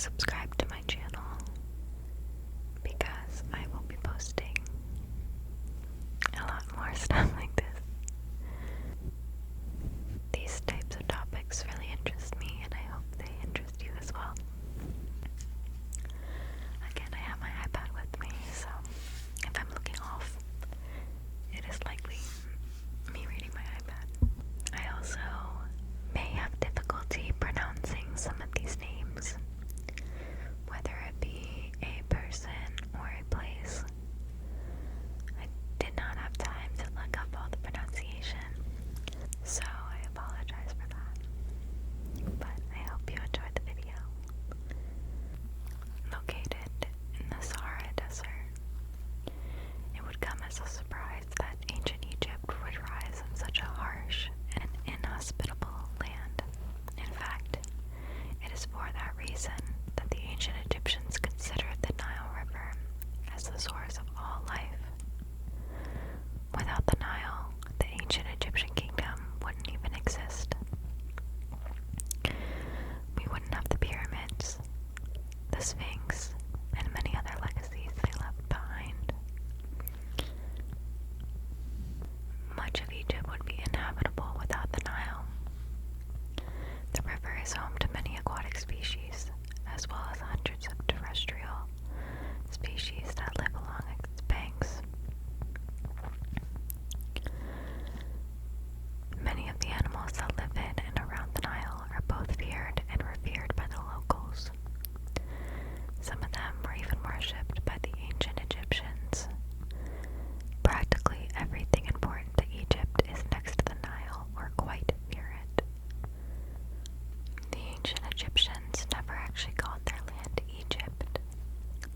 subscribe to my channel because I will be posting a lot more stuff like this. These types of topics really interest me, and I hope they interest you as well. Again, I have my iPad with me, so if I'm looking off, it is likely me reading my iPad. I also may have difficulty pronouncing some of these names, whether it be a person or a place. I did not have time to look up all the pronunciation, so I apologize for that. But I hope you enjoyed the video. Located in the Sahara Desert, it would come as a surprise that ancient Egypt would rise in such a harsh and inhospitable land. In fact, it is for that reason that the ancient Egyptians considered the Nile River as the source of all life. Without the Nile, the ancient Egyptian kingdom wouldn't even exist. We wouldn't have the pyramids, the Sphinx, and many other legacies they left behind. Much of Egypt would be inhabitable without the Nile. The river is home to many aquatic species, as well as hundreds of terrestrial species that live along its banks. Many of the animals that live in and around the Nile are both feared and revered by the locals. Some of them were even worshipped by the ancient Egyptians. Practically everything important to Egypt is next to the Nile or quite near it. The ancient Egyptians never actually called their land Egypt.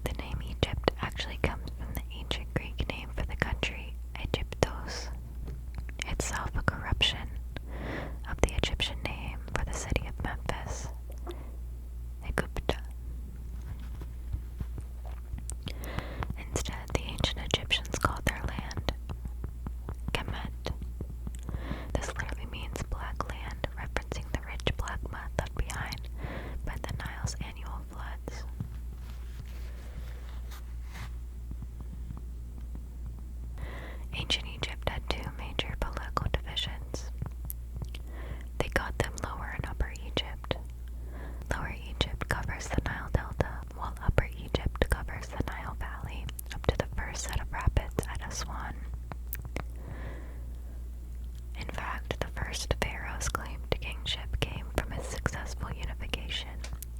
The name Egypt actually comes from the ancient Greek name for the country, Egyptos, itself a corruption of the Egyptian name for the city of Memphis, Egypta. Instead, the ancient Egyptians called their land Kemet. This literally means black land, referencing the rich black mud left behind by the Nile's annual floods. Ancient Egypt had two major political divisions. They called them Lower and Upper Egypt. Lower Egypt covers the Nile Delta, while Upper Egypt covers the Nile Valley up to the first set of rapids at Aswan. In fact, the first Pharaoh's claim to kingship came from his successful unification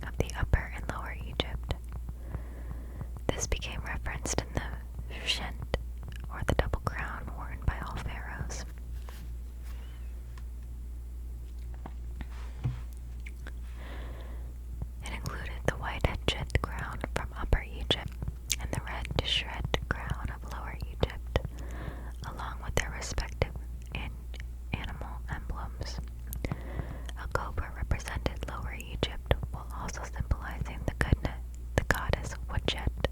of the Upper and Lower Egypt. This became referenced in the Shent, or the double crown worn by all pharaohs. It included the white-edged crown from Upper Egypt and the red-shred crown of Lower Egypt, along with their respective animal emblems. A cobra represented Lower Egypt, while also symbolizing the goddess Wadjet.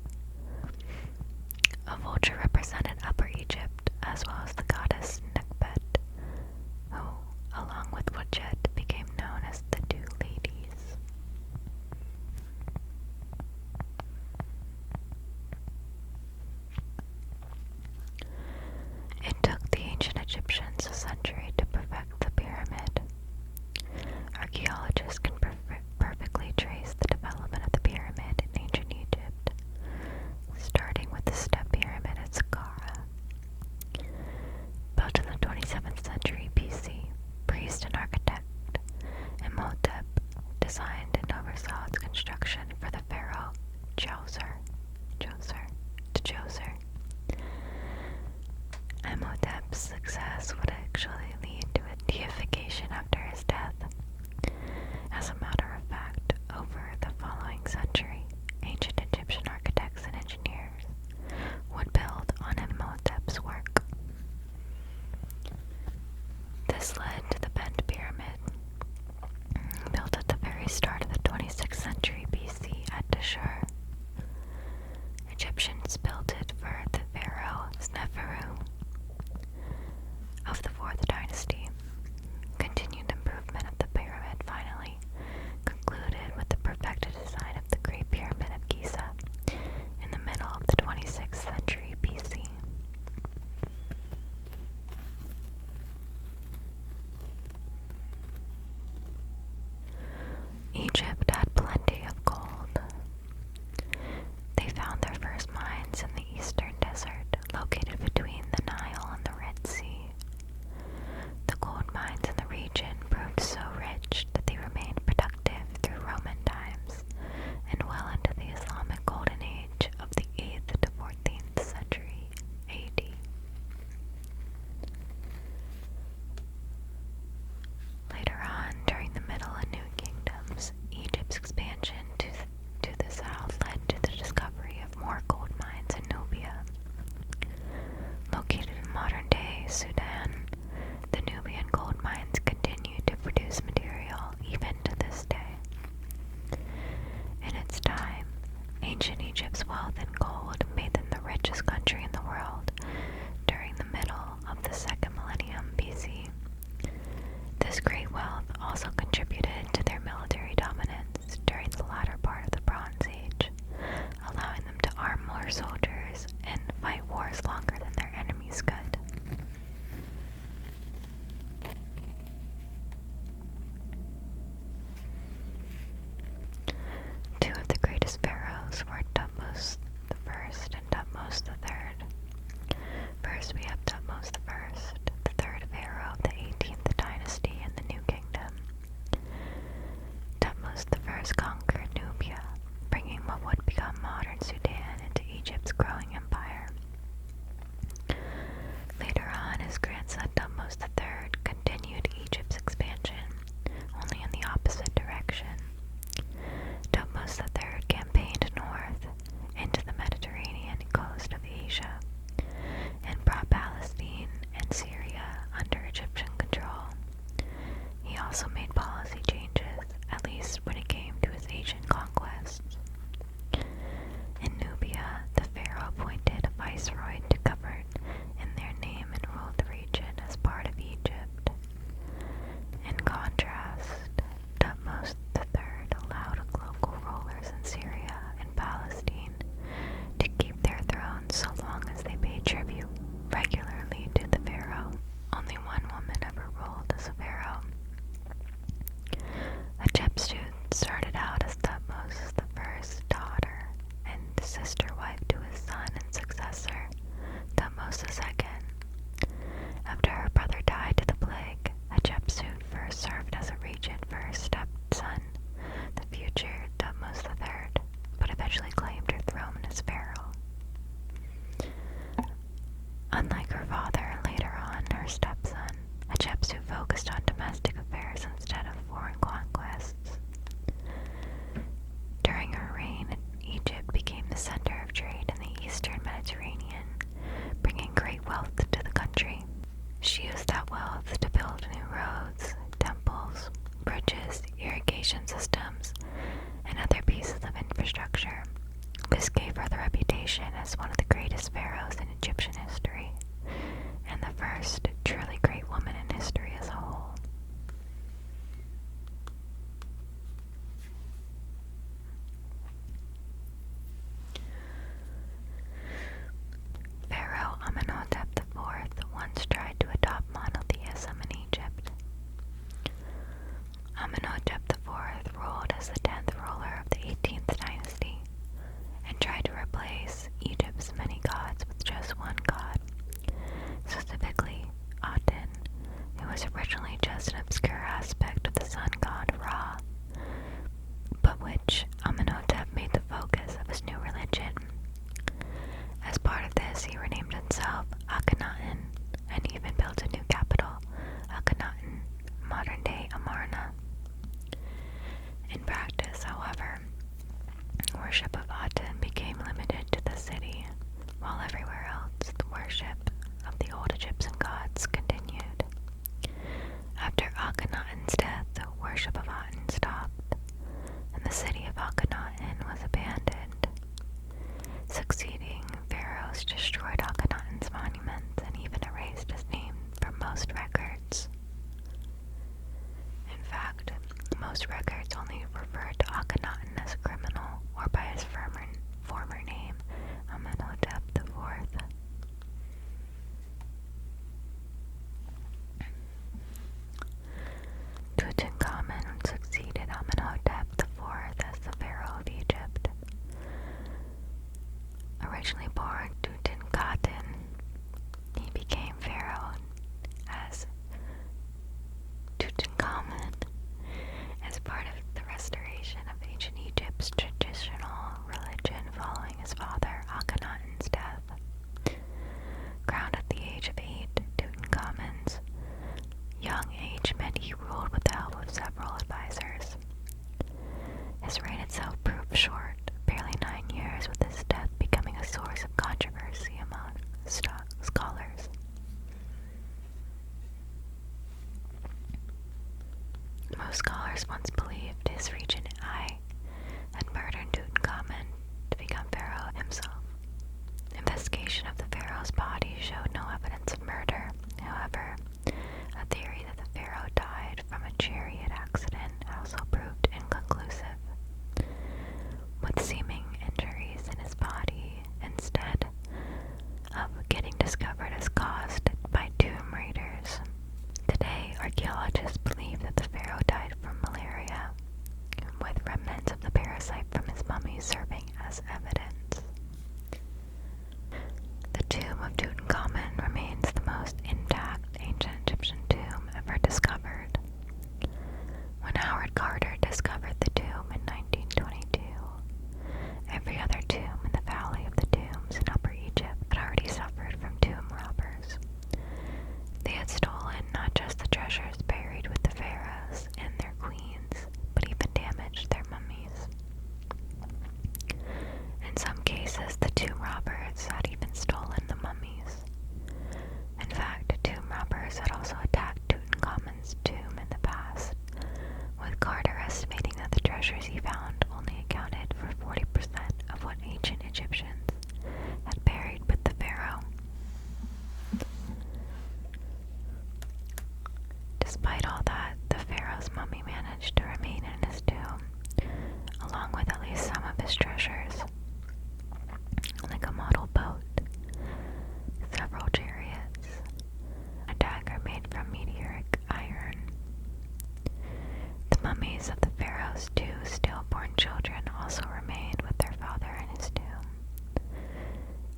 A vulture represented Upper Egypt, as well as the goddess Nekbet, who, along with Wadjet, became known as the Two Ladies. It took the ancient Egyptians a century to perfect the pyramid. Archaeologists can perfectly trace the development of the pyramid in ancient Egypt, starting with the step pyramid at Saqqara. Built in the 27th century BC, priest and architect Imhotep designed and oversaw its construction for the pharaoh Djoser. Imhotep's success would actually lead to a deification after his death. As a matter of fact, over the following century, ancient Egyptian architects and engineers would build on Imhotep's work. This led to the bent pyramid, built at the very start of the 26th century BC at Dashur. Egyptians built it for the pharaoh Sneferu of the 4th dynasty. Continued improvement of the pyramid finally concluded with the perfected design of the Great They found their first mines in the eastern desert, located between the Nile and the Red Sea. The gold mines in the region proved so rich that they remained productive through Roman times and well into the Islamic Golden Age of the 8th to 14th century AD. Later on, during the Middle and New Kingdoms, Egypt's expansion to the south led to the discovery of more gold mines in Nubia. Located in modern-day Sudan, the Nubian gold mines continue to produce material even to this day. In its time, ancient Egypt's wealth in gold made them the richest country in the world during the middle of the 2nd millennium BC. This great wealth also contributed to their military dominance during the latter part of the Bronze Age, allowing them to arm more soldiers and fight wars longer than their enemies could. Two of the greatest pharaohs were Thutmose I and Thutmose III. First, we have Thutmose I, the third pharaoh of the 18th dynasty in the New Kingdom. Thutmose I conquered Nubia, bringing what would become modern Sudan into Egypt's growing empire. Later on, his grandson Thutmose III continued Egypt's expansion, only in the opposite direction. Thutmose III campaigned north into the Mediterranean coast of Asia and brought Palestine and Syria under Egyptian control. He also made policy changes, at least when it came to his Asian conquests. In Nubia, the pharaoh appointed a viceroy to govern in their name and rule the region as part of Egypt. In contrast, Thutmose III allowed local rulers in Syria and Palestine to keep their thrones so long as they paid tribute regularly to the pharaoh. Only one woman ever ruled as a pharaoh. Hatshepsut started out as Thutmose I's daughter and sister wife to his son and successor, Thutmose II. After her brother died to the plague, Hatshepsut first served as a regent for her stepson, the future Thutmose III, but eventually claimed her throne as pharaoh. Unlike her father, later on her stepson, Hatshepsut focused on domestic affairs instead of foreign conquests. During her reign, Egypt became the center of trade in the eastern Mediterranean, bringing great wealth to the country. She used that wealth to build new roads, temples, bridges, irrigation systems, and other pieces of infrastructure. This gave her the reputation as one of the greatest pharaohs in Egyptian history, and the first truly great woman in history as a whole. Pharaoh Amenhotep IV once tried to adopt monotheism in Egypt. Amenhotep IV ruled as the 10th ruler of the 18th dynasty and tried to replace Egypt's many gods with just one god, specifically Aten, who was originally just an obscure aspect of the sun god Ra, but which Amenhotep made the focus of his new religion. As part of this, he renamed himself Akhenaten and even built a new capital, Akhenaten, modern-day Amarna. In practice, however, worship of Aten became limited to the city, while everywhere else the worship of the old Egyptian gods continued. After Akhenaten's death, the worship of Aten stopped, and the city of Akhenaten was abandoned. Succeeding pharaohs destroyed Akhenaten's monuments and even erased his name from most records. In fact, most records only referred to Akhenaten as a criminal or by his former name, Amenhotep IV. Tutankhamun succeeded Amenhotep IV as the pharaoh of Egypt. originally born Tutankhaten, he became pharaoh as Tutankhamun as part of the restoration of ancient Egypt's traditional religion following his father Akhenaten's death. Crowned at the age of 8, Tutankhamun's young age meant he ruled with the help of several advisors. His reign itself proved short, barely 9 years, with his death becoming a source of controversy among scholars. Most scholars once believed his regent Ai had murdered Tutankhamun to become pharaoh himself. Investigation of the pharaoh's body showed no evidence of murder. However, a theory that the pharaoh died from a chariot accident also proved inconclusive, with seeming injuries in his body instead of getting discovered as caused by tomb raiders. Today, archaeologists believe that the pharaoh died from malaria, with remnants of the parasite from his mummy serving as evidence. The tomb of Tutankhamun remains the most intact ancient Egyptian tomb ever discovered. When Howard Carter discovered the tomb in 1922, every other tomb in the Valley of the Tombs in Upper Egypt had already suffered from tomb robbers. They had stolen not just the treasures buried with the pharaohs and their queens, but even damaged their mummies. In some cases, the tomb robbers had even stolen the mummies. In fact, tomb robbers had also attacked Tutankhamun's tomb in the past, with Carter estimating that the treasures he found only accounted for 40% of what ancient Egyptians had buried with the pharaoh. Despite all that, the pharaoh's mummy managed to remain in his tomb, along with at least some of his treasures, like a model boat, several chariots, a dagger made from meteoric iron. The mummies of the pharaoh's 2 stillborn children also remained with their father in his tomb.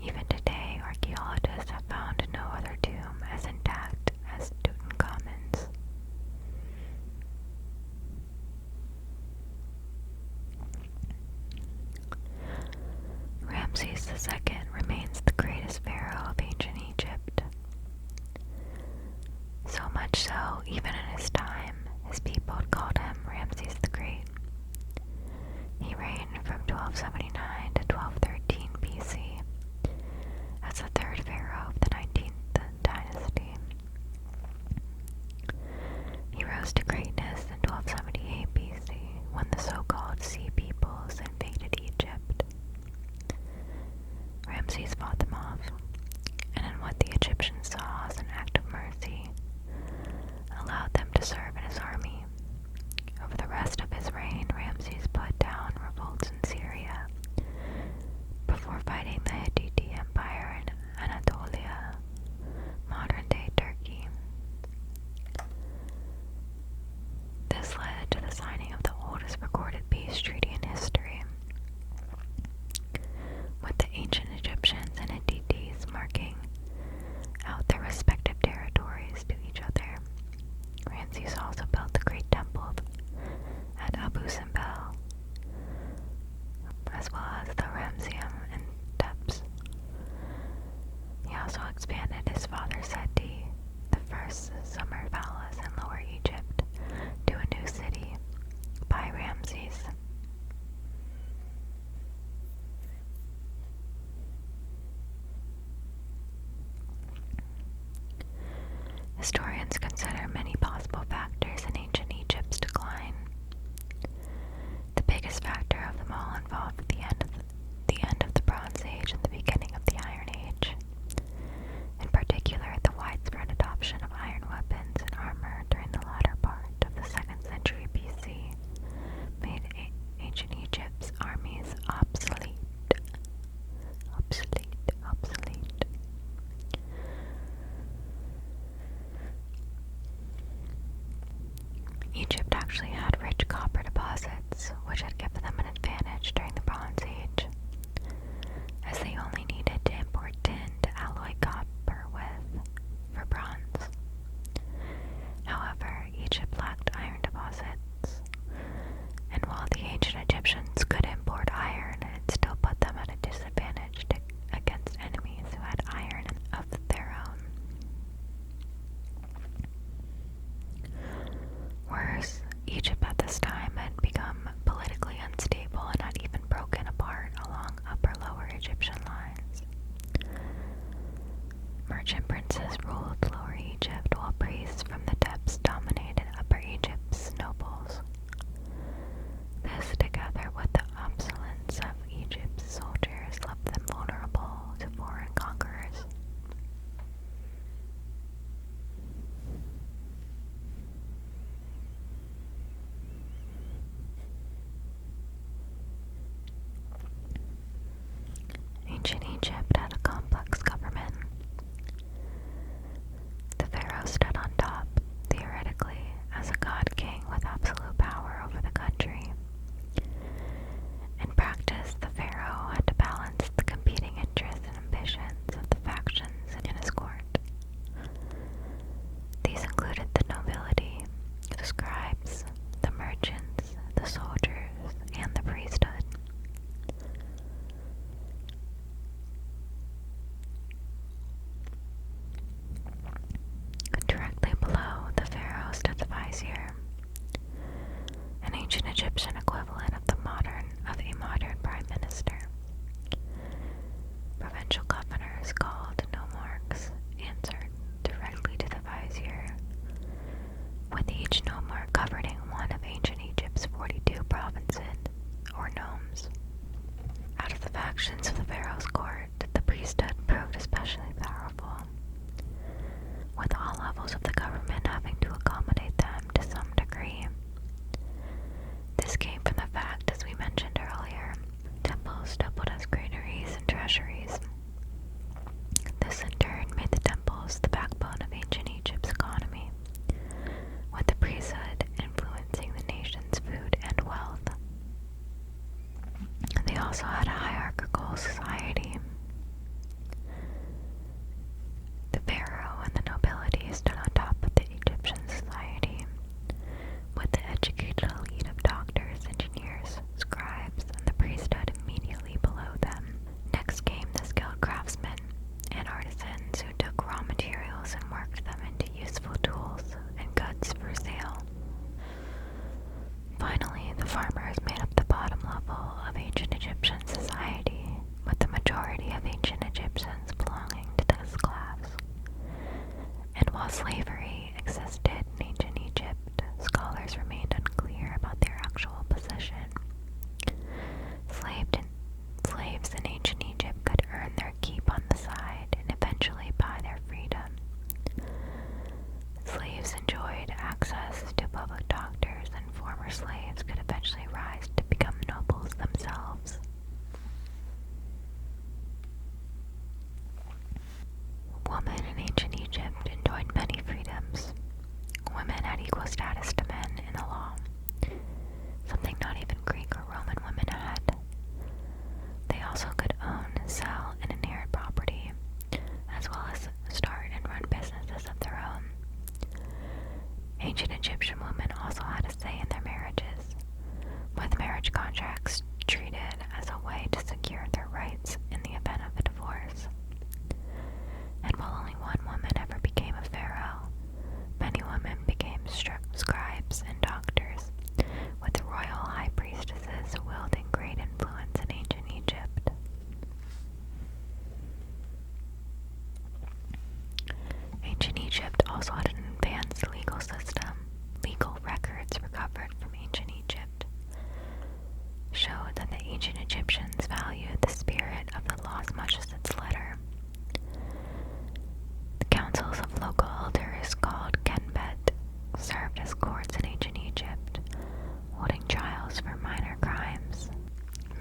Even today, archaeologists have found no other tomb as intact as Tutankhamun's. Ramses II remains the greatest pharaoh of ancient Egypt. So much so, even in his time, his people called him Ramses the Great. He reigned from 1279 to 1213 BC as the 3rd pharaoh of the 19th dynasty. He rose to greatness in 1278 BC when the so-called Sea Peoples invaded Egypt. Ramses fought them off, and in what the Egyptians saw as an act of mercy, allowed them to serve in his army. Over the rest of his reign, Ramses put down revolts in Syria before fighting the Hittite Empire in Anatolia, modern-day Turkey. This led to the signing of the oldest recorded peace treaty in history, with the ancient Egyptians and Hittites marking out their respective territories to each other. Ramses also built the Great Temple at Abu Simbel, as well as the Ramesseum and Thebes. Egypt had a complex government. The pharaoh stood on top, theoretically, as a god-king with absolute power over the country. In practice, the pharaoh had to balance the competing interests and ambitions of the factions in his court. These included the nobility, the scribes, the merchants, the soldiers, and the priesthood. Directly below the pharaoh stood the vizier, an ancient Egyptian equivalent of a modern prime minister. Provincial governors, called nomarchs, answered directly to the vizier, with each nomarch governing one of ancient Egypt's 42 provinces, or nomes. Out of the factions of the pharaoh's court, the priesthood proved especially powerful, with all levels of the government having to accommodate them to some degree. This came from the fact, as we mentioned earlier, temples doubled as granaries and treasuries. This in turn made the temples the backbone of ancient Egypt's economy, with the priesthood influencing the nation's food and wealth. They also had a hierarchical society. The pharaoh and the nobility stood on top of the Egyptian society, with the educated elite of doctors, engineers, scribes, and the priesthood immediately below them. Next came the skilled craftsmen and artisans who took raw materials and worked them into useful tools and goods for sale. Finally, the farmers made up the bottom level of ancient Egyptian society, with the majority of ancient Egyptians belonging to this class. And while slavery existed in ancient Egypt, scholars remained unclear about their actual position. Slaves in ancient Egypt could earn their keep on the side and eventually buy their freedom. Slaves enjoyed access to public doctors, and former slaves could eventually rise to become nobles themselves. Women in ancient Egypt enjoyed many freedoms. Women had equal status to men in the law, something not even Greek or Roman women had. They also could own, sell, and inherit property, as well as start and run businesses of their own. Ancient Egyptian women also had a say in their marriages, with marriage contracts treated as a way to secure their rights in the event of a divorce. And while only one woman ever became a pharaoh, many women became scribes and doctors, with the royal high priestesses wielding great influence in ancient Egypt. Ancient Egypt also had an advanced legal system. Legal records recovered from ancient Egypt showed that the ancient Egyptians valued the spirit of the law as much as its letter. The councils of local elders, called Kenbet, served as courts in ancient Egypt, holding trials for minor crimes.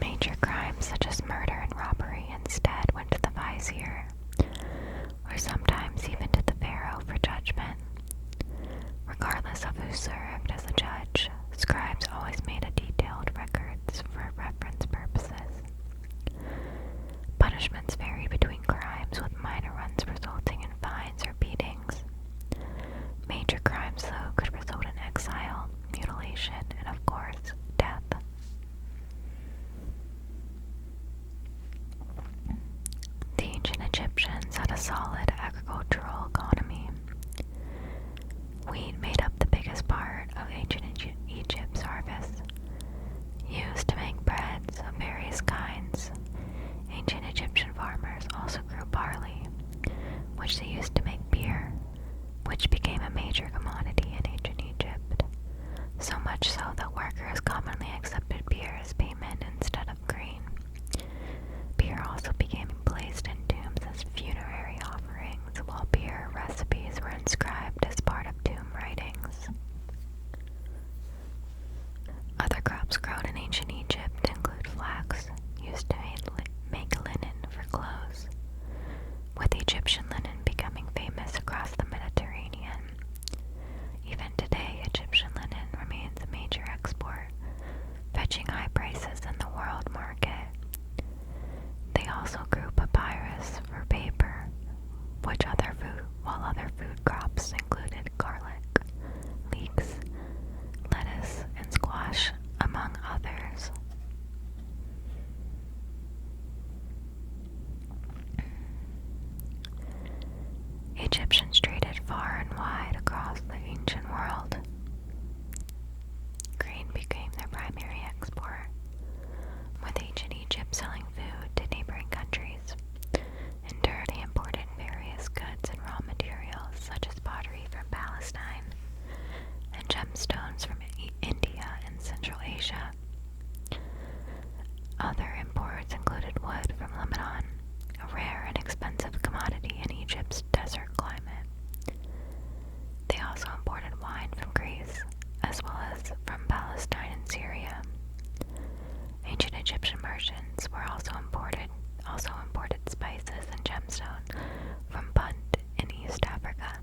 Major crimes such as murder and robbery instead went to the vizier, or sometimes even to the pharaoh for judgment. Regardless of who served as a judge, scribes always made a detailed records for reference purposes. Punishments vary between crimes, with minor ones resulting in fines or beatings. Major crimes, though, could result in exile, mutilation, and of course, death. The ancient Egyptians had a solid agricultural economy. Wheat made up the biggest part of ancient Egypt's harvest, used to make breads of various kinds. Ancient Egyptian farmers also grew barley, which they used to make beer, which became a major commodity in ancient Egypt, so much so that workers commonly accepted beer as payment instead of grain. Beer also became placed in tombs as funerary offerings, while beer recipes were inscribed as part of tomb writings. Other crops grown in ancient Egypt include flax, used to make linen for clothes, while other food crops included garlic, leeks, lettuce, and squash, among others. Egyptians traded far and wide across the ancient world. Grain became their primary export, with ancient Egypt selling food to neighboring countries. In turn, they imported various goods and raw materials such as pottery from Palestine and gemstones from India and Central Asia. Other imports included wood from Lebanon, a rare and expensive commodity in Egypt's desert climate. They also imported wine from Greece, as well as from Palestine and Syria. Ancient Egyptian merchants were also imported spices and gemstone from Punt in East Africa.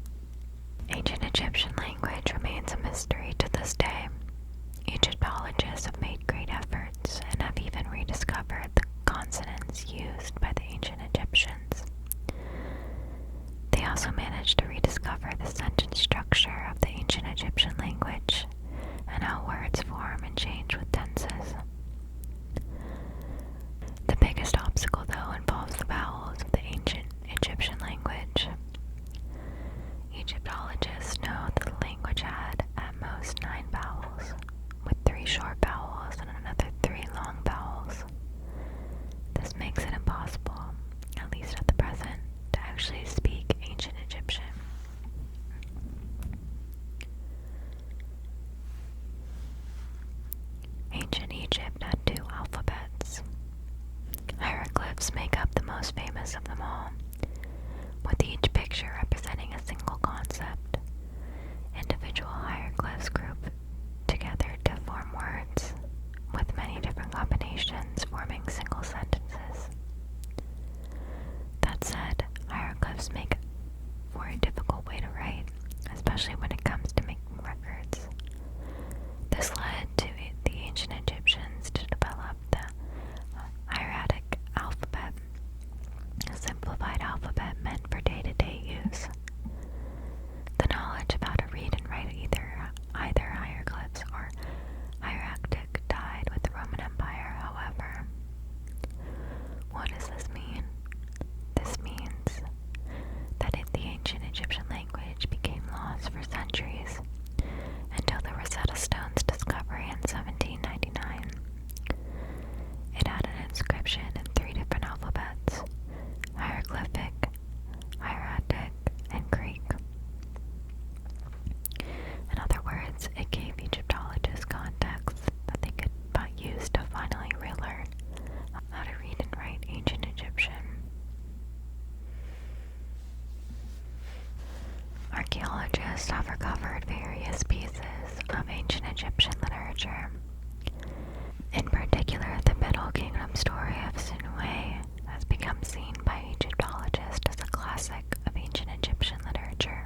Ancient Egyptian language remains a mystery to this day. Egyptologists have made great efforts and have even rediscovered the consonants used by the ancient Egyptians. They also managed to rediscover the sentence structure of the ancient Egyptian language and how words form and change with tenses. The biggest obstacle, though, involves the vowels of the ancient Egyptian language. Egyptologists know that the language had at most 9 vowels, with 3 short vowels and another 3 long vowels. This makes it impossible, at least at the present, to actually speak ancient Egyptian. Ancient Egypt had 2 alphabets. Hieroglyphs make up the most famous of them all, with each picture representing a single concept. Individual hieroglyphs group together to form words, with many different combinations forming single sentences. That said, hieroglyphs make for a difficult way to write, especially when it comes to making records. This led to the ancient Egyptians to develop the hieratic alphabet, a simplified alphabet meant for day-to-day use. The knowledge of how to read and write either hieroglyphs or hieratic died with the Roman Empire, however. What does this mean? This means that the ancient Egyptian language became lost for centuries until the Rosetta Stone's discovery in 1799. It had an inscription in 3 different alphabets: hieroglyphic, hieratic, and Greek. In other words, it gave Egyptologists context that they could use to finally relearn how to read and write ancient Egyptian. Archaeologists have recovered various pieces of ancient Egyptian literature. In particular, the Middle Kingdom story of Sinuhe has become seen by Egyptologists as a classic of ancient Egyptian literature.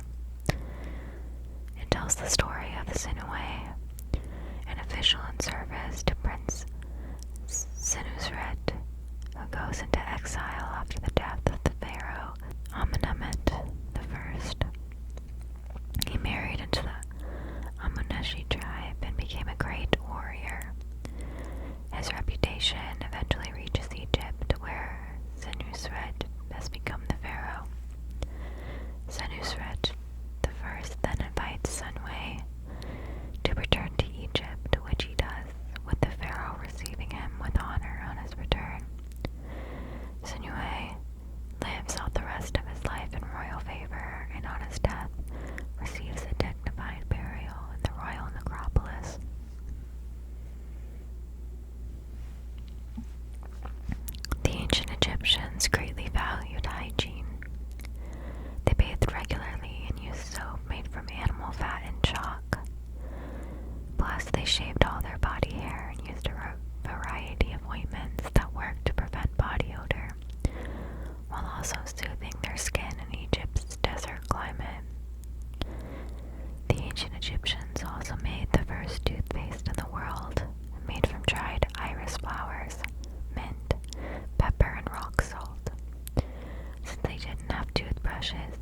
It tells the story of Sinuhe, an official in service to Prince Senusret, who goes into exile after the death of the pharaoh Amenemhet I. He married into the Amuneshi tribe and became a great warrior. His reputation eventually reaches Egypt, where Senusret has become the pharaoh. Senusret I then invites Sinuhe to return to Egypt, which he does, with the pharaoh receiving him with honor on his return. Sinuhe lives out the rest of his life in royal favor, and on his death receives a dignified burial in the royal necropolis. The ancient Egyptians greatly valued hygiene. They bathed regularly and used soap made from animal fat and chalk. Plus, they shaved all their body hair and used a variety of ointments that worked to prevent body odor, while also soothing their skin in Egypt's desert climate. The ancient Egyptians also made the first toothpaste in the world, made from dried iris flowers, mint, pepper, and rock salt. Since they didn't have toothbrushes,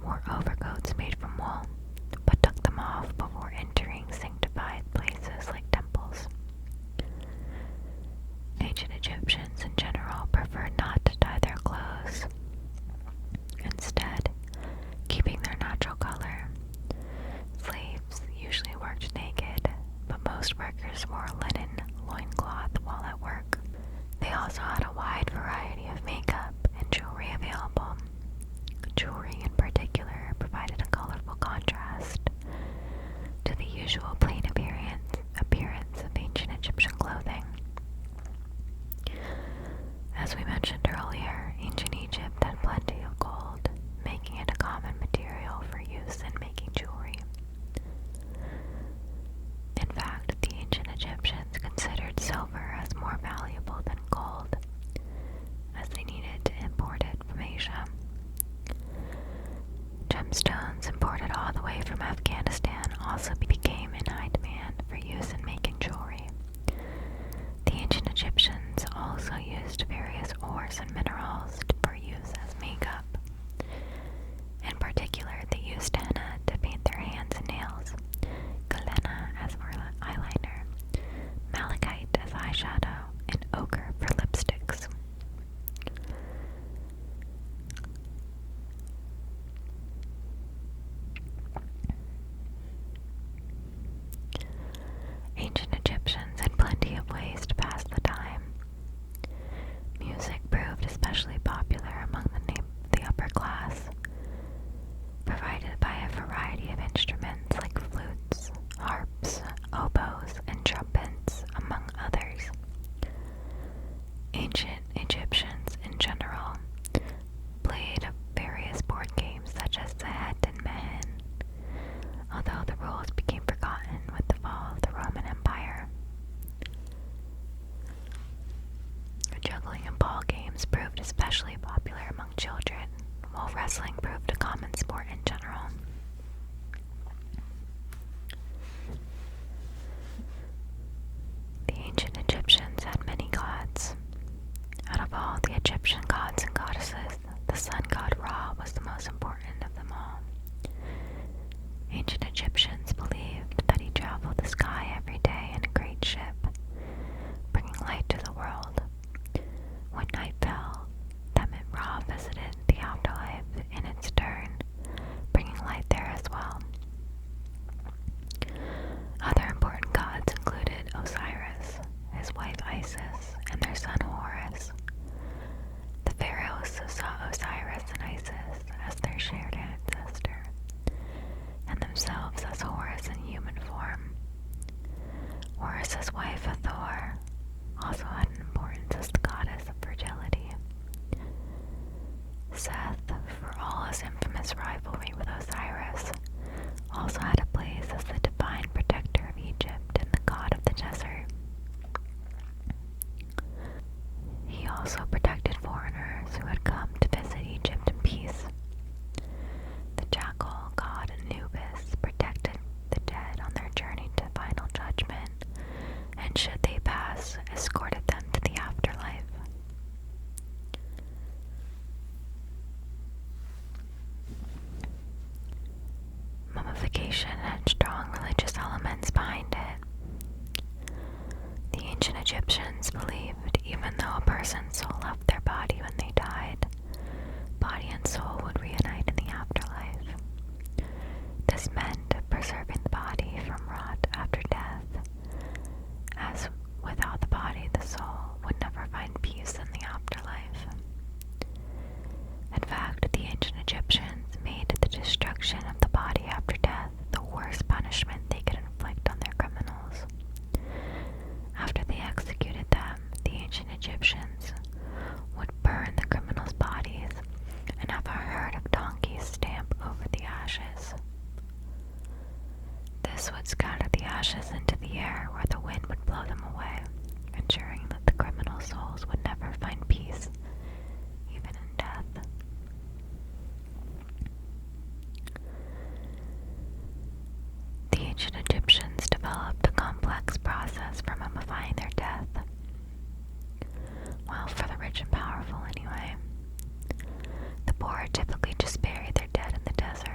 wore overcoats made from wool, but took them off before entering sanctified places like temples. Ancient Egyptians in general preferred not to dye their clothes, instead keeping their natural color. Slaves usually worked naked, but most workers wore a linen loincloth while at work. They also had a wide variety of makeup and jewelry available. Jewelry in particular provided a colorful contrast to the usual plain appearance of ancient Egyptian clothing. As we mentioned earlier, ancient Egypt had plenty of gold, making it a common material for use in making jewelry. In fact, the ancient Egyptians considered silver as more valuable than gold, as they needed to import it from Asia. Gemstones imported all the way from Afghanistan also became in high demand for use in making jewelry. The ancient Egyptians also used various ores and minerals for use as makeup. In particular, they used henna to paint their hands and nails, galena as eyeliner, malachite as eyeshadow, and ochre for lipsticks. Ancient Egyptians had plenty of ways to pass the time. Music proved especially popular among the upper class, provided by a variety of instruments like flutes, harps, oboes, and trumpets, among others. Ancient Egyptians in general played various board games such as the Het and Mehen, although the rules became forgotten with the fall of the Roman Empire. Juggling and ball games proved especially popular among children, while wrestling proved a common sport in general. The ancient Egyptians had many gods. Out of all the Egyptian gods and goddesses, the sun god Ra was the most important of them all. Ancient Egyptians believed that he traveled the sky every day in a great ship, bringing light to the world. When night fell, that meant Ra visited the afterlife in its turn, bringing light there as well. Other important gods included Osiris, his wife Isis, and their son Horus. The Pharaohs saw Osiris and Isis as their shared ancestor, and themselves as Horus in human form. Horus's wife Hathor also had an importance as the goddess of fertility. Seth, for all his infamous rivalry with Osiris, also had a place as the divine protector of Egypt and the god of the desert. He also protected foreigners who had come to visit Egypt in peace. The jackal god Anubis protected the dead on their journey to final judgment, and should they pass, escorted them to the afterlife. Mummification had strong religious elements behind it. The ancient Egyptians believed even though a person's soul left their body when they died, body and soul would reunite in the afterlife. This meant preserving the body from rot after death, as without the body the soul would never find peace in the afterlife. In fact, the ancient Egyptians made the destruction of the body after death the worst punishment they could inflict on their criminals. After they executed them, the ancient Egyptians would burn the criminals' bodies and have a herd of donkeys stamp over the ashes. This would scatter the ashes into the air where the wind would blow them away, ensuring that the criminal souls would never find peace, even in death. The ancient Egyptians developed a complex process for mummifying their death. Well, for the rich and powerful anyway. The poor typically just buried their dead in the desert.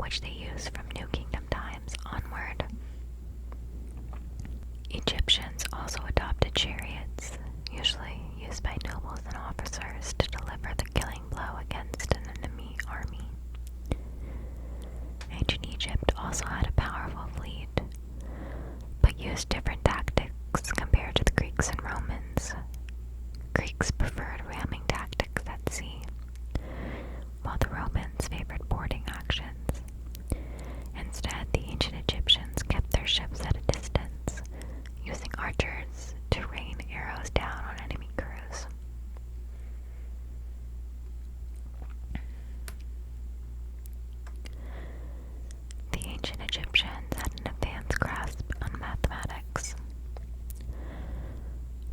which they used from New Kingdom times onward. Egyptians also adopted chariots, usually used by nobles and officers to deliver the killing blow against an enemy army. Ancient Egypt also had a powerful fleet, but used different tactics compared to the Greeks and Romans. Greeks preferred ramming tactics at sea, while the Romans favored boarding actions. Instead, the ancient Egyptians kept their ships at a distance, using archers to rain arrows down on enemy crews. The ancient Egyptians had an advanced grasp on mathematics.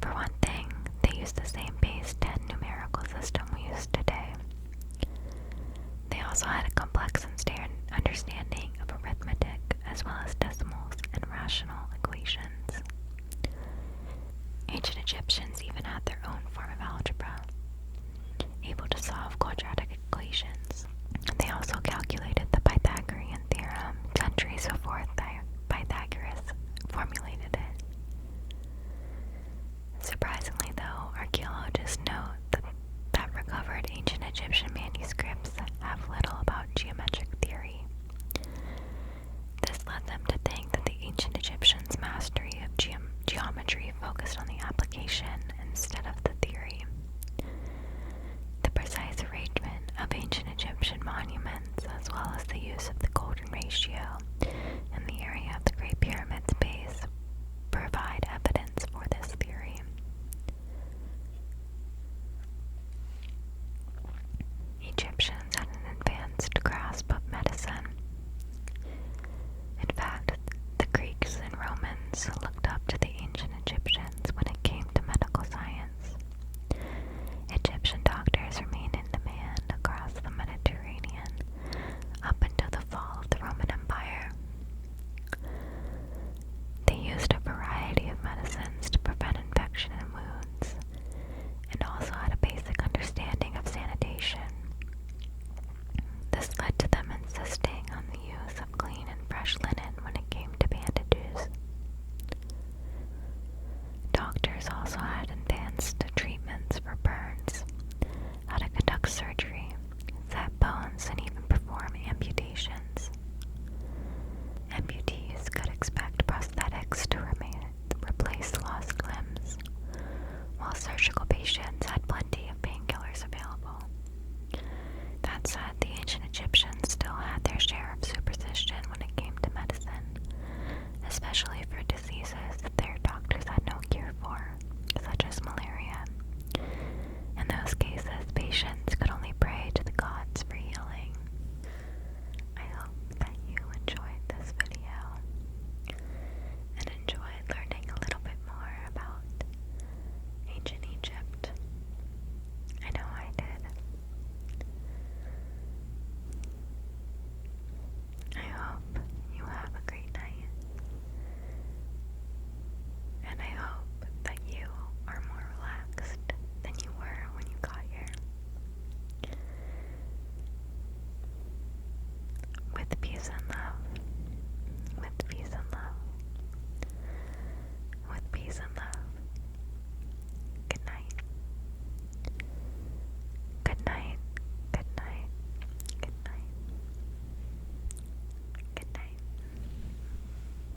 For one thing, they used the same base 10 numerical system we use today. They also had a complex understanding of arithmetic, as well as decimals and rational equations. Ancient Egyptians even had their own form of algebra, able to solve quadratic equations. They also calculated the Pythagorean theorem centuries before Pythagoras formulated it. Surprisingly, though, archaeologists note that recovered ancient Egyptian manuscripts have little about geometric theory. This led them to think that the ancient Egyptians' mastery of geometry focused on the application instead of the theory. The precise arrangement of ancient Egyptian monuments, as well as the use of the golden ratio in the area of the Great Pyramid's base,